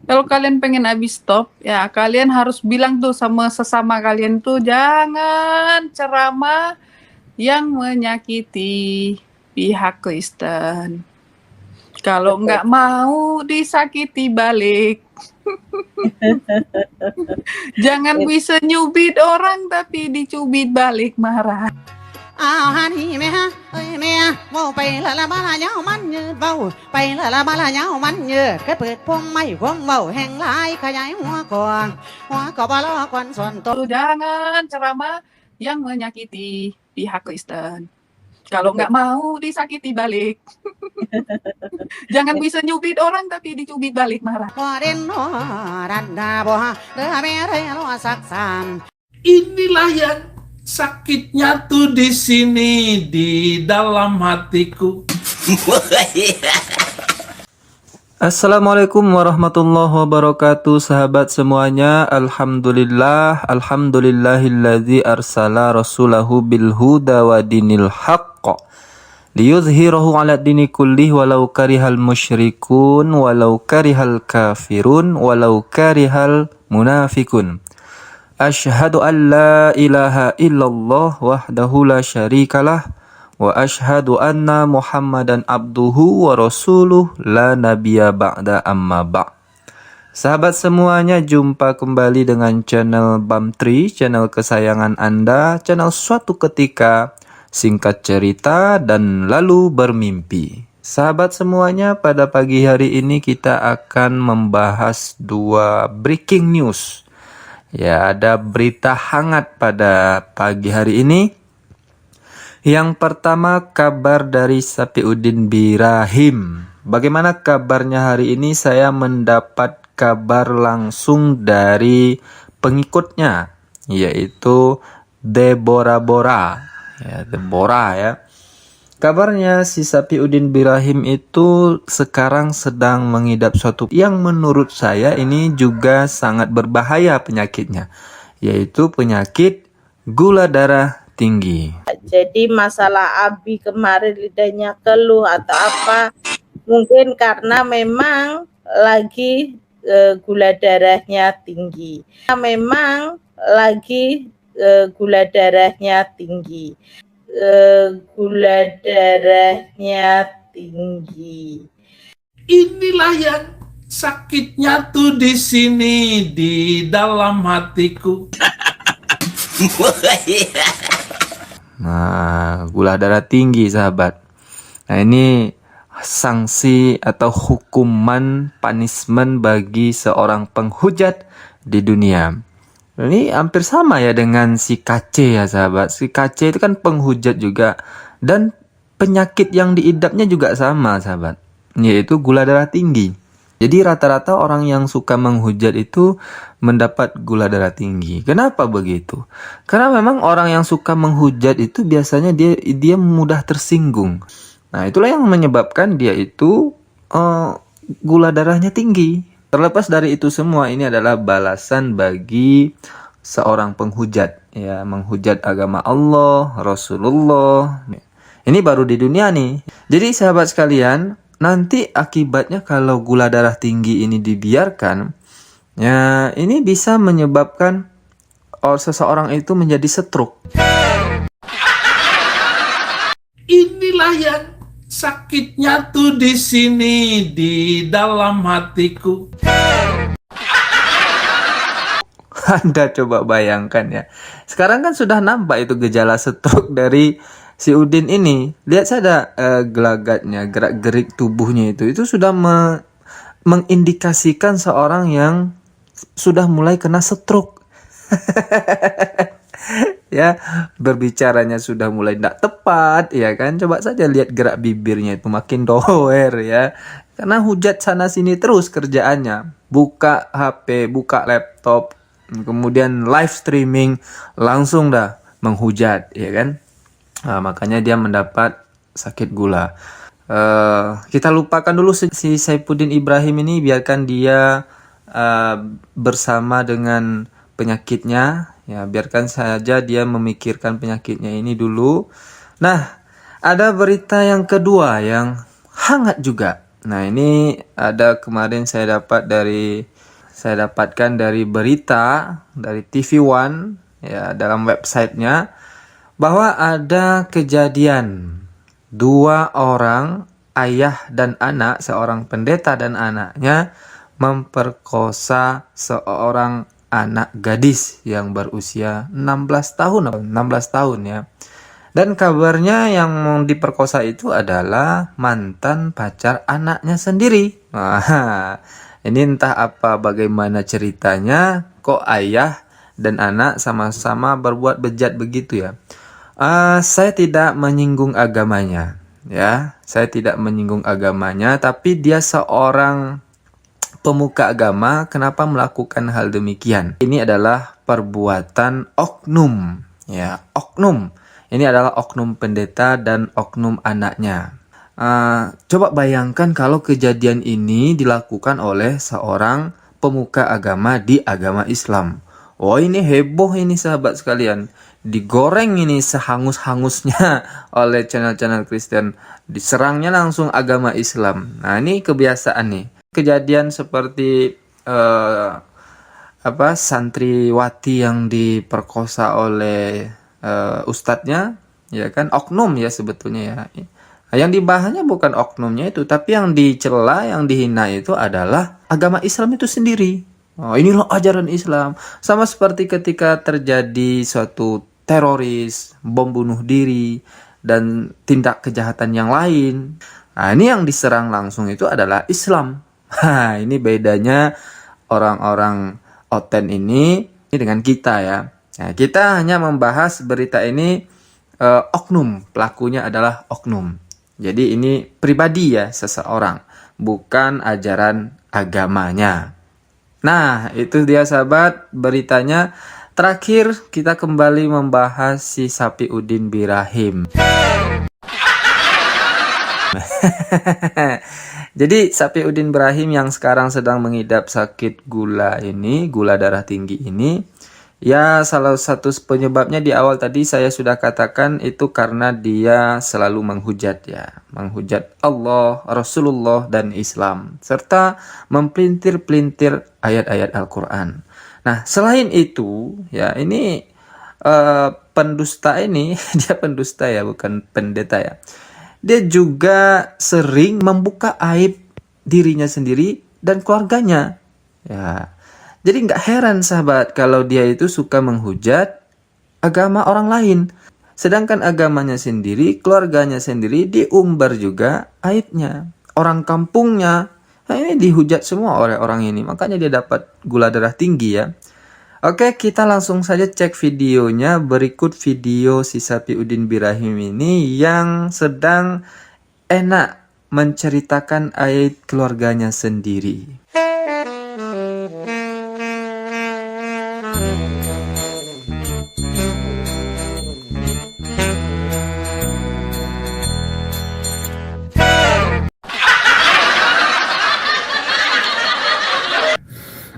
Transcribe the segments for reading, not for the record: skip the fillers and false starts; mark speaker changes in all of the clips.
Speaker 1: Kalau kalian pengen habis stop, ya kalian harus bilang tuh sama sesama kalian tuh jangan ceramah yang menyakiti pihak Kristen. Kalau nggak mau disakiti balik. Jangan bisa nyubit orang tapi dicubit balik marah.
Speaker 2: Hani mẹ ơi mẹ vô bay là ba là nhau man như bầu bay là ba là nhau man như kết biệt phong mây phong bầu hẹn lại khai giấy hoa cỏ ba lo quan xuân to.
Speaker 1: Jangan ceramah yang menyakiti pihak Kristen. Kalau nggak mau disakiti balik. Jangan bisa nyubit orang tapi dicubit balik marah.
Speaker 2: Hoa đến hoa đàn đà bò đứa bé đây lo sắc sàn.
Speaker 3: Inilah yang sakitnya tuh di sini, di dalam hatiku.
Speaker 4: Assalamualaikum warahmatullahi wabarakatuh, sahabat semuanya. Alhamdulillahilladzi arsala rasulahu bil huda wa dinil haqq liyuzhirahu ala dini kullih walau karihal musyrikun walau karihal kafirun walau karihal munafikun. Asyhadu an la ilaha illallah wahdahu la syarikalah wa asyhadu anna Muhammadan abduhu wa rasuluh la nabiyya ba'da amma ba'. Sahabat semuanya, jumpa kembali dengan channel Bamtri, channel kesayangan Anda, channel suatu ketika, singkat cerita dan lalu bermimpi. Sahabat semuanya, pada pagi hari ini kita akan membahas dua breaking news. Ya, ada berita hangat pada pagi hari ini. Yang pertama, kabar dari Sapiuddin Birahim. Bagaimana kabarnya hari ini? Saya mendapat kabar langsung dari pengikutnya, yaitu Deborah Bora. Ya, Deborah ya. Kabarnya si Sapiuddin Birahim itu sekarang sedang mengidap suatu yang menurut saya ini juga sangat berbahaya penyakitnya, yaitu penyakit gula darah tinggi.
Speaker 5: Jadi masalah Abi kemarin lidahnya keluh atau apa, mungkin karena memang lagi gula darahnya tinggi. Memang lagi gula darahnya tinggi. Gula darahnya tinggi.
Speaker 3: Inilah yang sakitnya tuh di sini, di dalam hatiku.
Speaker 4: Nah, gula darah tinggi, sahabat. Nah, ini sanksi atau hukuman punishment bagi seorang penghujat di dunia. Ini hampir sama ya dengan si KC ya, sahabat. Si KC itu kan penghujat juga, dan penyakit yang diidapnya juga sama, sahabat, yaitu gula darah tinggi. Jadi rata-rata orang yang suka menghujat itu mendapat gula darah tinggi. Kenapa begitu? Karena memang orang yang suka menghujat itu biasanya dia mudah tersinggung. Nah, itulah yang menyebabkan dia itu gula darahnya tinggi. Terlepas dari itu semua, ini adalah balasan bagi seorang penghujat, ya, menghujat agama Allah, Rasulullah. Ini baru di dunia nih. Jadi sahabat sekalian, nanti akibatnya kalau gula darah tinggi ini dibiarkan, ya, ini bisa menyebabkan seseorang itu menjadi stroke.
Speaker 3: Inilah yang sakitnya tuh di sini, di dalam hatiku.
Speaker 4: Anda coba bayangkan ya. Sekarang kan sudah nampak itu gejala stroke dari si Udin ini. Lihat saja gelagatnya, gerak-gerik tubuhnya itu sudah mengindikasikan seorang yang sudah mulai kena stroke. Ya, berbicaranya sudah mulai tidak tepat, ya kan? Coba saja lihat gerak bibirnya itu makin doer ya. Karena hujat sana sini terus kerjaannya. Buka HP, buka laptop, kemudian live streaming, langsung dah menghujat, ya kan? Nah, makanya dia mendapat sakit gula. Kita lupakan dulu si Saifuddin Ibrahim ini, biarkan dia bersama dengan penyakitnya, ya, biarkan saja dia memikirkan penyakitnya ini dulu. Nah, ada berita yang kedua yang hangat juga. Nah, ini ada kemarin saya dapatkan dari berita dari TV One ya, dalam websitenya, bahwa ada kejadian 2 orang, ayah dan anak, seorang pendeta dan anaknya memperkosa seorang anak gadis yang berusia 16 tahun ya. Dan kabarnya yang diperkosa itu adalah mantan pacar anaknya sendiri. Wah, ini entah apa bagaimana ceritanya, kok ayah dan anak sama-sama berbuat bejat begitu ya. Saya tidak menyinggung agamanya, ya. Saya tidak menyinggung agamanya, tapi dia seorang pemuka agama, kenapa melakukan hal demikian? Ini adalah perbuatan oknum, ya, oknum. Ini adalah oknum pendeta dan oknum anaknya. Coba bayangkan kalau kejadian ini dilakukan oleh seorang pemuka agama di agama Islam. Oh, ini heboh ini sahabat sekalian. Digoreng ini sehangus-hangusnya oleh channel-channel Kristen. Diserangnya langsung agama Islam. Nah, ini kebiasaan nih. Kejadian seperti santriwati yang diperkosa oleh ustadznya, ya kan, oknum ya sebetulnya ya. Yang dibahasnya bukan oknumnya itu, tapi yang dicela, yang dihina itu adalah agama Islam itu sendiri. Oh, inilah ajaran Islam. Sama seperti ketika terjadi suatu teroris, bom bunuh diri, dan tindak kejahatan yang lain. Nah, ini yang diserang langsung itu adalah Islam. Ini bedanya orang-orang oten ini dengan kita ya. Nah, kita hanya membahas berita ini oknum, pelakunya adalah oknum. Jadi ini pribadi ya seseorang, bukan ajaran agamanya. Nah, itu dia sahabat beritanya. Terakhir kita kembali membahas si Sapiuddin Birahim. Jadi Sapiuddin Birahim yang sekarang sedang mengidap sakit gula ini, gula darah tinggi ini, ya salah satu penyebabnya di awal tadi saya sudah katakan itu karena dia selalu menghujat ya, menghujat Allah, Rasulullah dan Islam, serta mempelintir-pelintir ayat-ayat Al-Quran. Nah, selain itu ya, ini pendusta ini dia pendusta ya, bukan pendeta ya. Dia juga sering membuka aib dirinya sendiri dan keluarganya. Ya, jadi nggak heran sahabat kalau dia itu suka menghujat agama orang lain. Sedangkan agamanya sendiri, keluarganya sendiri diumbar juga aibnya. Orang kampungnya, nah ini dihujat semua oleh orang ini. Makanya dia dapat gula darah tinggi ya. Oke, kita langsung saja cek videonya. Berikut video si Sapiuddin Birahim ini yang sedang enak menceritakan aib keluarganya sendiri.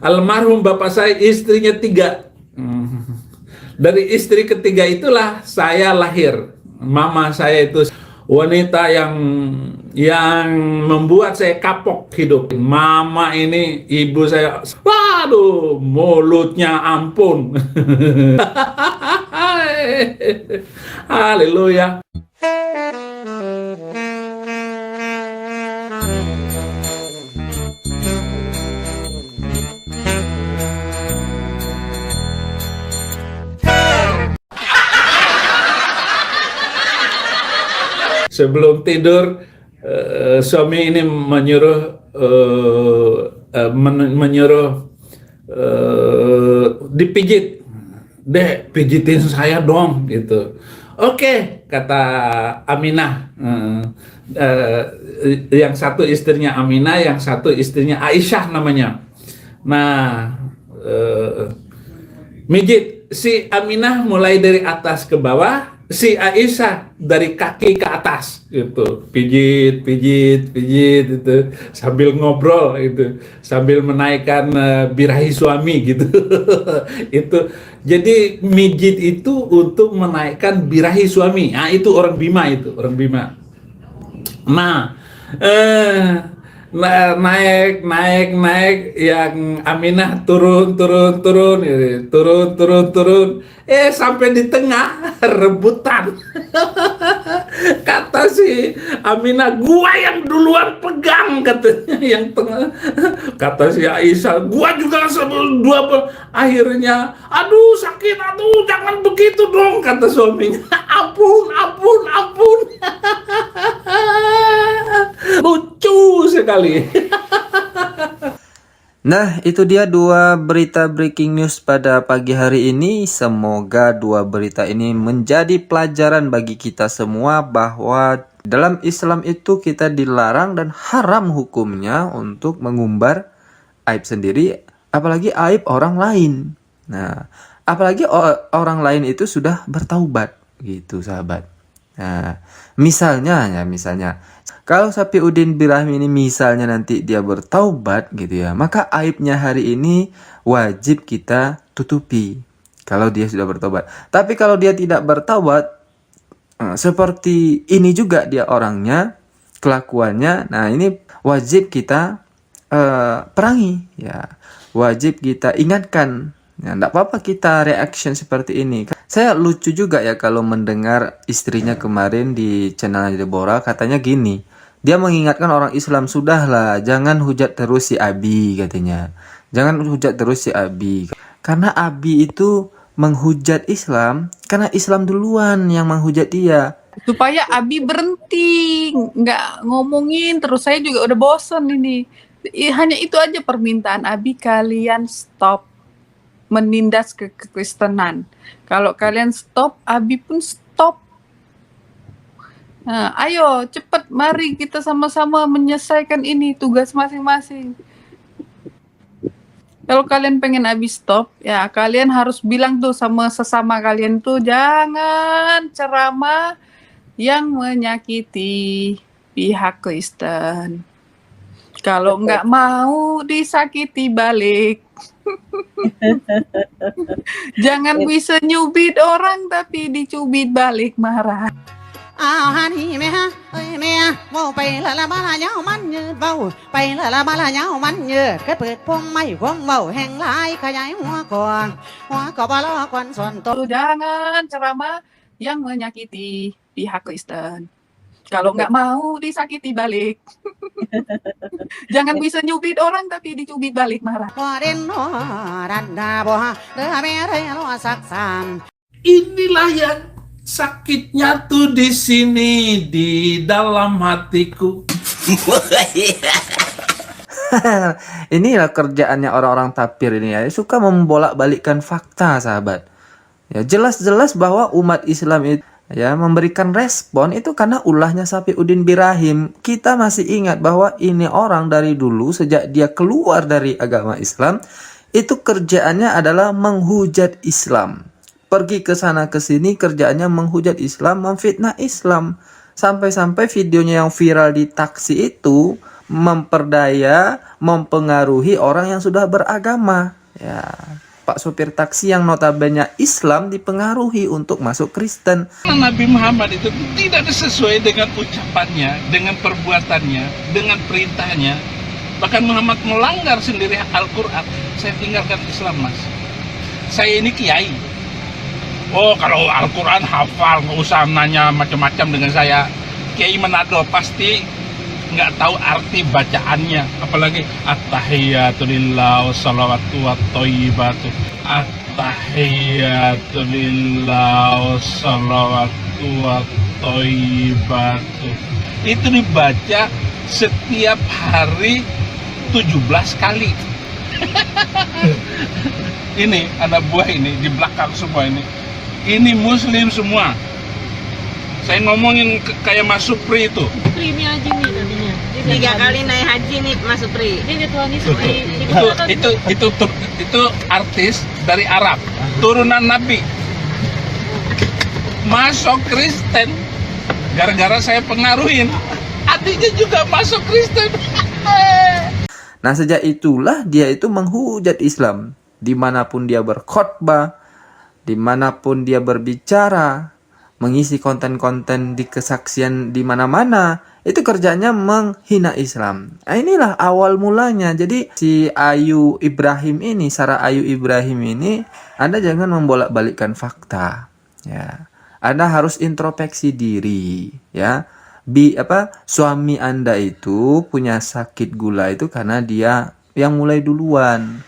Speaker 3: Almarhum bapak saya istrinya 3. Dari istri ketiga itulah saya lahir. Mama saya itu wanita yang membuat saya kapok hidup. Mama ini, ibu saya, waduh, mulutnya ampun. Haleluya. Sebelum tidur, suami ini menyuruh dipijit. Dek, pijitin saya dong, gitu. Oke, kata Aminah. Yang satu istrinya Aminah, yang satu istrinya Aisyah namanya. Nah, mijit si Aminah mulai dari atas ke bawah, si Aisyah dari kaki ke atas, gitu. Pijit itu sambil ngobrol, itu sambil menaikkan birahi suami, gitu. Itu jadi mijit itu untuk menaikkan birahi suami. Nah, itu orang Bima, itu orang Bima. Nah, naik, yang Aminah turun, turun. Sampai di tengah rebutan. Kata si Aminah, gua yang duluan pegang, katanya yang tengah. Kata si Aisyah, gua juga dua. Akhirnya, aduh sakit, aduh jangan begitu dong, kata suaminya. Ampun. Lucu sekali.
Speaker 4: Nah, itu dia dua berita breaking news pada pagi hari ini. Semoga dua berita ini menjadi pelajaran bagi kita semua bahwa dalam Islam itu kita dilarang dan haram hukumnya untuk mengumbar aib sendiri, apalagi aib orang lain. Nah, apalagi orang lain itu sudah bertaubat gitu, sahabat. Nah, misalnya kalau Sapiuddin Birahim ini misalnya nanti dia bertaubat gitu ya, maka aibnya hari ini wajib kita tutupi kalau dia sudah bertobat. Tapi kalau dia tidak bertaubat, seperti ini juga dia orangnya, kelakuannya, nah ini wajib kita perangi ya, wajib kita ingatkan. Ya, enggak apa-apa kita reaction seperti ini. Saya lucu juga ya kalau mendengar istrinya kemarin di channelnya Deborah, katanya gini, dia mengingatkan orang Islam, sudahlah jangan hujat terus si Abi, katanya. Jangan hujat terus si Abi. Karena Abi itu menghujat Islam karena Islam duluan yang menghujat dia.
Speaker 1: Supaya Abi berhenti nggak ngomongin terus. Saya juga udah bosen ini. Hanya itu aja permintaan Abi, kalian stop menindas kekristenan. Kalau kalian stop, Abi pun stop. Nah, ayo cepat, mari kita sama-sama menyelesaikan ini tugas masing-masing. Kalau kalian pengen Abi stop, ya kalian harus bilang tuh sama sesama kalian tuh, jangan ceramah yang menyakiti pihak Kristen. Kalau nggak mau disakiti balik. Jangan bisa nyubit orang tapi dicubit balik marah.
Speaker 2: Hani mea ơi mea vô bay là ba là nhau man như bầu bay là ba là nhau man như kết bệt phong mây quăng bầu hẹn lại khai giấy hoa cỏ ba lo quan xuân to.
Speaker 1: Jangan ceramah yang menyakiti pihak Kristen. Kalau nggak mau disakiti balik. Jangan bisa nyubit orang tapi dicubit balik marah.
Speaker 2: Hoa đến hoa đàn đà bò đứa bé đây lo sắc sàn.
Speaker 3: Inilah yang sakitnya tuh di sini, di dalam hatiku.
Speaker 4: Inilah kerjaannya orang-orang tapir ini ya, suka membolak-balikkan fakta, sahabat. Ya, jelas-jelas bahwa umat Islam itu ya memberikan respon itu karena ulahnya Sapiuddin Birahim. Kita masih ingat bahwa ini orang dari dulu sejak dia keluar dari agama Islam itu kerjaannya adalah menghujat Islam. Pergi ke sana ke sini kerjaannya menghujat Islam, memfitnah Islam. Sampai-sampai videonya yang viral di taksi itu memperdaya, mempengaruhi orang yang sudah beragama. Ya, Pak sopir taksi yang notabene Islam dipengaruhi untuk masuk Kristen.
Speaker 3: Nabi Muhammad itu tidak sesuai dengan ucapannya, dengan perbuatannya, dengan perintahnya. Bahkan Muhammad melanggar sendiri Al-Quran. Saya tinggalkan Islam, Mas. Saya ini kiai. Oh, kalau Al-Quran hafal, nggak usah nanya macam-macam dengan saya. Kiai Manado pasti nggak tahu arti bacaannya. Apalagi at-tahiyatu lillah wassalawatu watthayyibatu. At-tahiyatu lillah wassalawatu watthayyibatu. Itu dibaca setiap hari 17 kali. Ini anak buah ini di belakang semua ini muslim semua. Saya ngomongin kayak Mas Supri itu.
Speaker 6: Ini haji nih tadinya.
Speaker 5: 3 kali naik haji nih Mas Supri.
Speaker 6: Ini Tuhan Yesus
Speaker 3: Itu artis dari Arab, turunan Nabi. Masuk Kristen gara-gara saya pengaruhin. Adiknya juga masuk Kristen.
Speaker 4: Nah, sejak itulah dia itu menghujat Islam. Dimanapun dia berkhotbah, dimanapun dia berbicara, mengisi konten-konten di kesaksian di mana-mana, itu kerjanya menghina Islam. Nah, inilah awal mulanya. Jadi si Ayu Ibrahim ini, Sarah Ayu Ibrahim ini, Anda jangan membolak-balikkan fakta. Ya, Anda harus introspeksi diri. Ya, suami Anda itu punya sakit gula itu karena dia yang mulai duluan.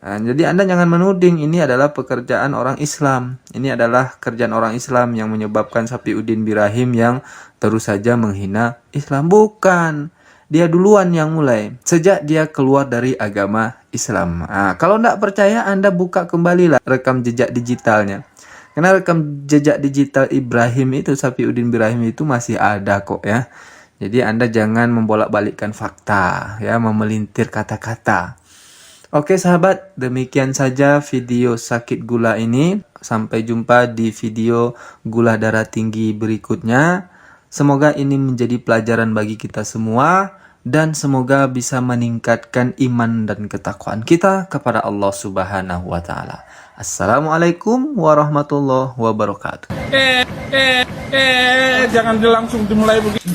Speaker 4: Nah, jadi Anda jangan menuding ini adalah pekerjaan orang Islam. Ini adalah kerjaan orang Islam yang menyebabkan Sapiuddin Birahim yang terus saja menghina Islam. Bukan. Dia duluan yang mulai. Sejak dia keluar dari agama Islam. Nah, kalau tidak percaya, Anda buka kembalilah rekam jejak digitalnya. Karena rekam jejak digital Ibrahim itu, Sapiuddin Birahim itu masih ada kok ya. Jadi Anda jangan membolak-balikkan fakta, ya, memelintir kata-kata. Oke sahabat, demikian saja video sakit gula ini. Sampai jumpa di video gula darah tinggi berikutnya. Semoga ini menjadi pelajaran bagi kita semua. Dan semoga bisa meningkatkan iman dan ketakwaan kita kepada Allah Subhanahu wa Ta'ala. Assalamualaikum warahmatullahi wabarakatuh.
Speaker 3: Jangan langsung dimulai begitu.